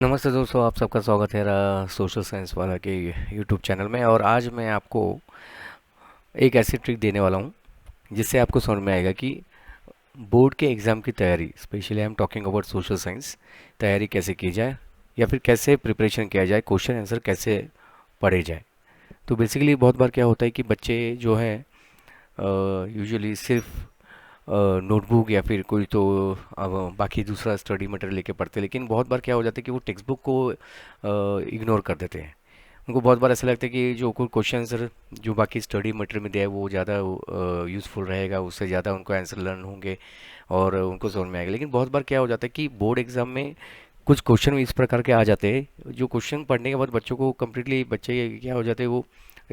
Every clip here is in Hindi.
नमस्ते दोस्तों, आप सबका स्वागत है सोशल साइंस वाला के यूट्यूब चैनल में। और आज मैं आपको एक ऐसी ट्रिक देने वाला हूँ जिससे आपको समझ में आएगा कि बोर्ड के एग्ज़ाम की तैयारी, specially I am talking about social science, तैयारी कैसे की जाए या फिर कैसे प्रिपरेशन किया जाए, क्वेश्चन आंसर कैसे पढ़े जाए। तो बेसिकली बहुत बार क्या होता है कि बच्चे जो हैं यूजुअली सिर्फ नोटबुक या फिर कोई तो अब बाकी दूसरा स्टडी मटेरियल लेके पढ़ते हैं, लेकिन बहुत बार क्या हो जाता है कि वो टेक्स्ट बुक को इग्नोर कर देते हैं। उनको बहुत बार ऐसा लगता है कि जो कोई क्वेश्चन आंसर जो बाकी स्टडी मटेरियल में दिया है वो ज़्यादा यूज़फुल रहेगा, उससे ज़्यादा उनको आंसर लर्न होंगे और उनको समझ में आएगा। लेकिन बहुत बार क्या हो जाता है कि बोर्ड एग्जाम में कुछ क्वेश्चन इस प्रकार के आ जाते हैं जो क्वेश्चन पढ़ने के बाद बच्चों को कम्प्लीटली बच्चे क्या हो जाते हैं, वो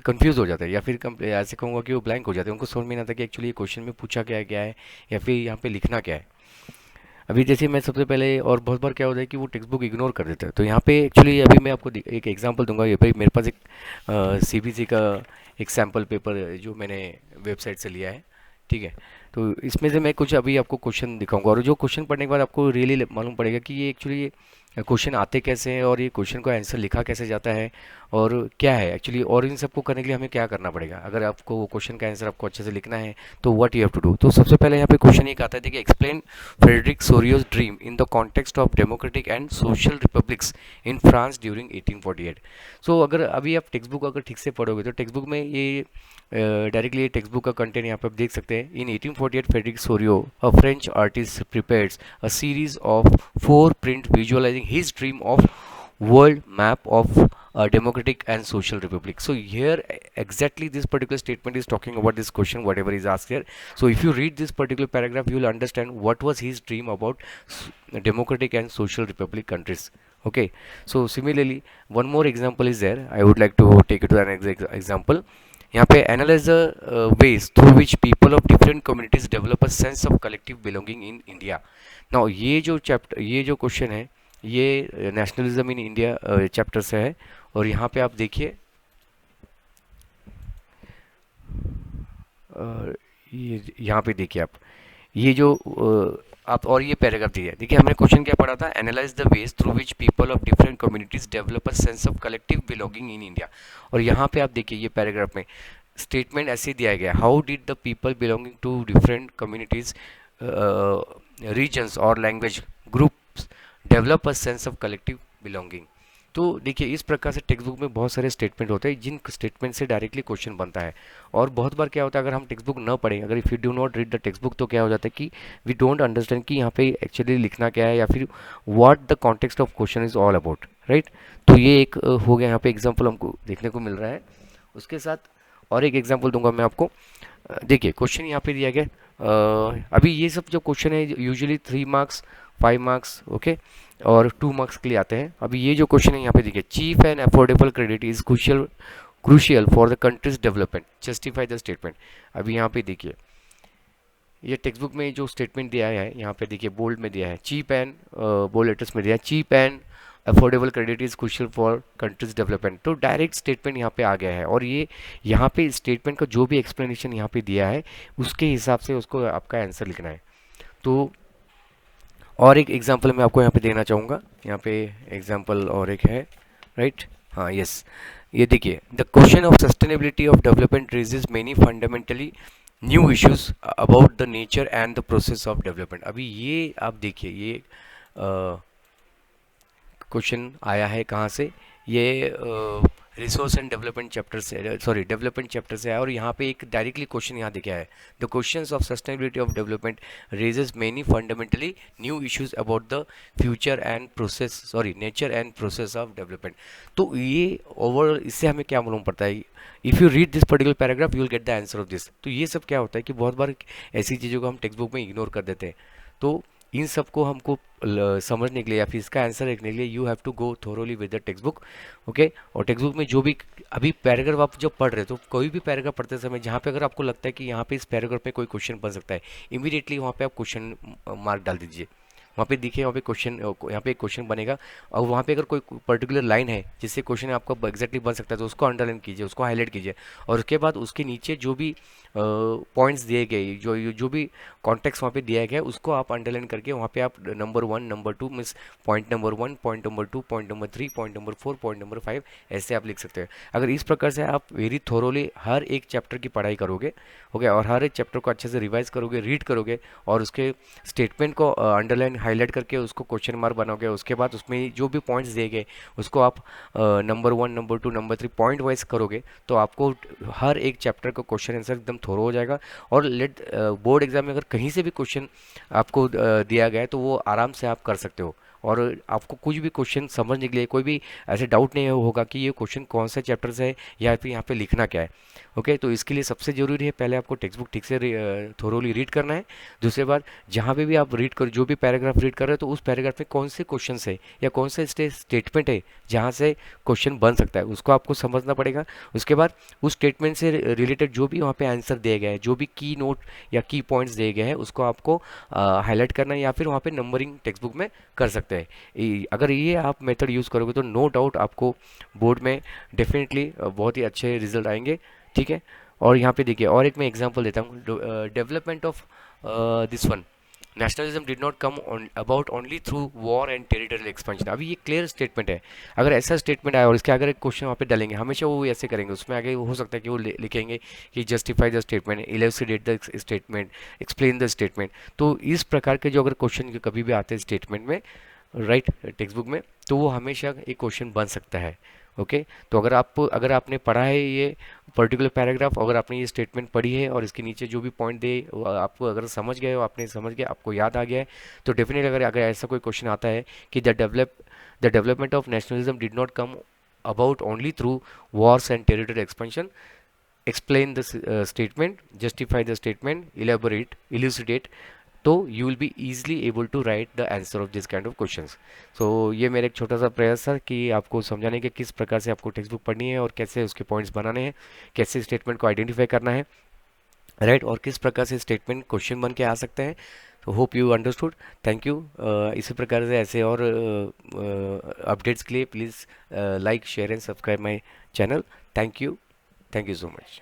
कंफ्यूज हो जाते हैं या फिर ऐसे कहूँगा कि वो ब्लैंक हो जाते हैं। उनको समझ में नहीं आता कि एक्चुअली ये क्वेश्चन में पूछा क्या क्या है या फिर यहाँ पे लिखना क्या है। अभी जैसे मैं सबसे पहले, और बहुत बार क्या होता है कि वो टेक्स्ट बुक इग्नोर कर देता है, तो यहाँ पे एक्चुअली अभी मैं आपको एक एग्जांपल दूंगा। ये भाई मेरे पास एक सीबीसी का एक सैम्पल पेपर जो मैंने वेबसाइट से लिया है, ठीक है। तो इसमें से मैं कुछ अभी आपको क्वेश्चन दिखाऊंगा और जो क्वेश्चन पढ़ने के बाद आपको रियली मालूम पड़ेगा कि ये एक्चुअली क्वेश्चन आते कैसे हैं और ये क्वेश्चन का आंसर लिखा कैसे जाता है और क्या है एक्चुअली। और इन सबको करने के लिए हमें क्या करना पड़ेगा, अगर आपको वो क्वेश्चन का आंसर आपको अच्छे से लिखना है तो what you have to do. तो सबसे पहले यहाँ पे क्वेश्चन एक आता है कि explain Frederic Sorrieu's dream in the context of democratic and social republics in France during 1848। So अगर अभी आप टेक्स्ट बुक अगर ठीक से पढ़ोगे तो टेक्स्ट बुक में ये डायरेक्टली ये टेक्स्ट बुक का कंटेंट यहाँ पे आप देख सकते हैं। इन 1848 Frederick Sorio, a French artist, prepares a series of four print visualizing his dream of world map of a democratic and social republic. So here exactly this particular statement is talking about this question whatever is asked here. So if you read this particular paragraph you will understand what was his dream about democratic and social republic countries. Okay, so similarly one more example is there. I would like to take it to an example. यहाँ पे analyse the ways through which people of different communities develop a sense of collective belonging in India. Now ये जो क्वेश्चन है ये नेशनलिज्म इन इंडिया चैप्टर से है। और यहाँ पे आप देखिए ये यहाँ पे देखिए आप ये जो आप और ये पैराग्राफ दिया है, देखिए हमने क्वेश्चन क्या पढ़ा था, analyse the ways through which people of different communities develop a sense of collective belonging in India. और यहाँ पे आप देखिए ये पैराग्राफ में स्टेटमेंट ऐसे दिया गया, how did the people belonging to different communities, regions और language groups develop a sense of collective belonging. तो देखिए इस प्रकार से टेक्स्ट बुक में बहुत सारे स्टेटमेंट होते हैं जिन स्टेटमेंट से डायरेक्टली क्वेश्चन बनता है। और बहुत बार क्या होता है, अगर हम टेक्स्ट बुक न पढ़ें, अगर if you do not read the text book, तो क्या हो जाता है कि वी डोंट अंडरस्टैंड कि यहाँ पे एक्चुअली लिखना क्या है या फिर what the context of question is all about, right. तो ये एक हो गया यहाँ पे एग्जाम्पल हमको देखने को मिल रहा है। उसके साथ और एक एग्जाम्पल दूंगा मैं आपको। देखिए क्वेश्चन यहाँ पे दिया गया। अभी ये सब जो क्वेश्चन है यूजुअली 3 मार्क्स, 5 मार्क्स, ओके, और 2 मार्क्स के लिए आते हैं। अभी ये जो क्वेश्चन है यहाँ पे देखिए, cheap and affordable credit is crucial for the country's development, justify the statement. अभी यहाँ पे देखिए ये टेक्स्ट बुक में जो स्टेटमेंट दिया है यहाँ पे देखिए बोल्ड में दिया है, चीप एंड बोल्ड लेटर्स में दिया है, cheap and affordable credit is crucial for country's development. तो डायरेक्ट स्टेटमेंट यहाँ पे आ गया है और ये यहाँ पे स्टेटमेंट का जो भी एक्सप्लेनेशन यहाँ पे दिया है उसके हिसाब से उसको आपका आंसर लिखना है। तो और एक एग्जांपल मैं आपको यहाँ पे देना चाहूँगा। यहाँ पे एग्जांपल और एक है, राइट, हाँ, यस। ये देखिए, the question of sustainability of development raises many fundamentally new issues about the nature and the process of development. अभी ये आप देखिए ये क्वेश्चन आया है कहाँ से, ये रिसोर्स एंड डेवलपमेंट चैप्टर से, सॉरी डेवलपमेंट चैप्टर से है। और यहाँ पे एक डायरेक्टली क्वेश्चन यहाँ दिखा है, the questions of sustainability of development raises many fundamentally new issues about the future and process, sorry nature and process of development. तो ये ओवरऑल इससे हमें क्या मालूम पड़ता है, if you read this particular paragraph you will get the answer of this. तो ये सब क्या होता है कि बहुत बार ऐसी चीज़ों को हम टेक्स्ट बुक में इग्नोर कर देते हैं। तो इन सबको हमको समझने के लिए या फिर इसका आंसर लिखने के लिए you have to go thoroughly with the textbook, okay. और टेक्स्ट बुक में जो भी अभी पैराग्राफ आप जब पढ़ रहे हो तो कोई भी पैराग्राफ पढ़ते समय जहाँ पे अगर आपको लगता है कि यहाँ पे इस पैराग्राफ में कोई क्वेश्चन बन सकता है, इमीडिएटली वहाँ पे आप क्वेश्चन मार्क डाल दीजिए, वहाँ पे देखिए, वहाँ पे क्वेश्चन, यहाँ पे एक क्वेश्चन बनेगा, और वहाँ पे अगर कोई पर्टिकुलर लाइन है जिससे क्वेश्चन आपका एग्जैक्टली बन सकता है, तो उसको अंडरलाइन कीजिए, उसको हाईलाइट कीजिए, और उसके बाद उसके नीचे जो भी पॉइंट्स दिए गए, जो भी कॉन्टेक्स्ट वहाँ पे दिया गया है, उसको आप अंडरलाइन करके वहाँ पे आप number 1, number 2 means point number 1, point number 2, point number 3, point number 4, point number 5, ऐसे आप लिख सकते हैं। अगर इस प्रकार से आप वेरी थोरोली हर एक चैप्टर की पढ़ाई करोगे, ओके, और हर एक चैप्टर को अच्छे से रिवाइज करोगे, रीड करोगे, और उसके स्टेटमेंट को अंडरलाइन हाईलाइट करके उसको क्वेश्चन मार्क बनाओगे, उसके बाद उसमें जो भी पॉइंट्स दिए गए उसको आप number 1, number 2, number 3 point wise करोगे, तो आपको हर एक चैप्टर का क्वेश्चन आंसर एकदम थोरो हो जाएगा। और लेट बोर्ड एग्जाम में अगर कहीं से भी क्वेश्चन आपको दिया गया है, तो वो आराम से आप कर सकते हो, और आपको कुछ भी क्वेश्चन समझने के लिए कोई भी ऐसे डाउट नहीं होगा कि ये क्वेश्चन कौन सा चैप्टर से है, या फिर यहाँ पे लिखना क्या है। ओके, तो इसके लिए सबसे ज़रूरी है, पहले आपको टेक्स्ट बुक ठीक से थोरोली रीड करना है। दूसरे बात, जहाँ पे भी आप रीड कर, जो भी पैराग्राफ रीड कर रहे हो, तो उस पैराग्राफ में कौन से क्वेश्चन है या कौन से स्टेटमेंट है जहाँ से क्वेश्चन बन सकता है, उसको आपको समझना पड़ेगा। उसके बाद उस स्टेटमेंट से रिलेटेड जो भी वहाँ पे आंसर दिए गए हैं, जो भी की नोट या की पॉइंट्स दिए गए हैं, उसको आपको हाईलाइट करना है, या फिर वहाँ पे नंबरिंग टेक्स्ट बुक में कर सकते हैं। अगर ये आप मेथड यूज़ करोगे, तो नो डाउट आपको बोर्ड में डेफिनेटली बहुत ही अच्छे रिजल्ट आएंगे। ठीक है, और यहाँ पे देखिए, और एक मैं एग्जांपल देता हूँ, development of this one, nationalism did not come about only through war and territorial expansion. अभी ये क्लियर स्टेटमेंट है। अगर ऐसा स्टेटमेंट आया और इसके आगे एक क्वेश्चन वहाँ पे डालेंगे, हमेशा वो ऐसे करेंगे, उसमें आगे हो सकता है कि वो लिखेंगे कि justify the statement, illustrate the statement, explain the statement. तो इस प्रकार के जो अगर क्वेश्चन कभी भी आते हैं स्टेटमेंट में, राइट, टेक्स्ट बुक में, तो वो हमेशा एक क्वेश्चन बन सकता है। ओके, तो अगर आपने पढ़ा है ये पर्टिकुलर पैराग्राफ, अगर आपने ये स्टेटमेंट पढ़ी है और इसके नीचे जो भी पॉइंट दे वो आपको अगर समझ गए हो, आपने समझ गया, आपको याद आ गया है, तो डेफिनेटली अगर अगर ऐसा कोई क्वेश्चन आता है कि the development of nationalism did not come about only through wars and territorial expansion, explain the statement, justify the statement, elaborate, elucidate, तो you will be easily able to write the answer of this kind of questions. So ये मेरा एक छोटा सा प्रयास था कि आपको समझाने के किस प्रकार से आपको टेक्स्ट बुक पढ़नी है और कैसे उसके पॉइंट्स बनाने हैं, कैसे स्टेटमेंट को आइडेंटिफाई करना है, राइट, और किस प्रकार से स्टेटमेंट क्वेश्चन बन के आ सकते हैं। तो hope you understood. Thank you. इसी प्रकार से ऐसे और अपडेट्स के लिए please like, share and subscribe my channel. Thank you, thank you so much.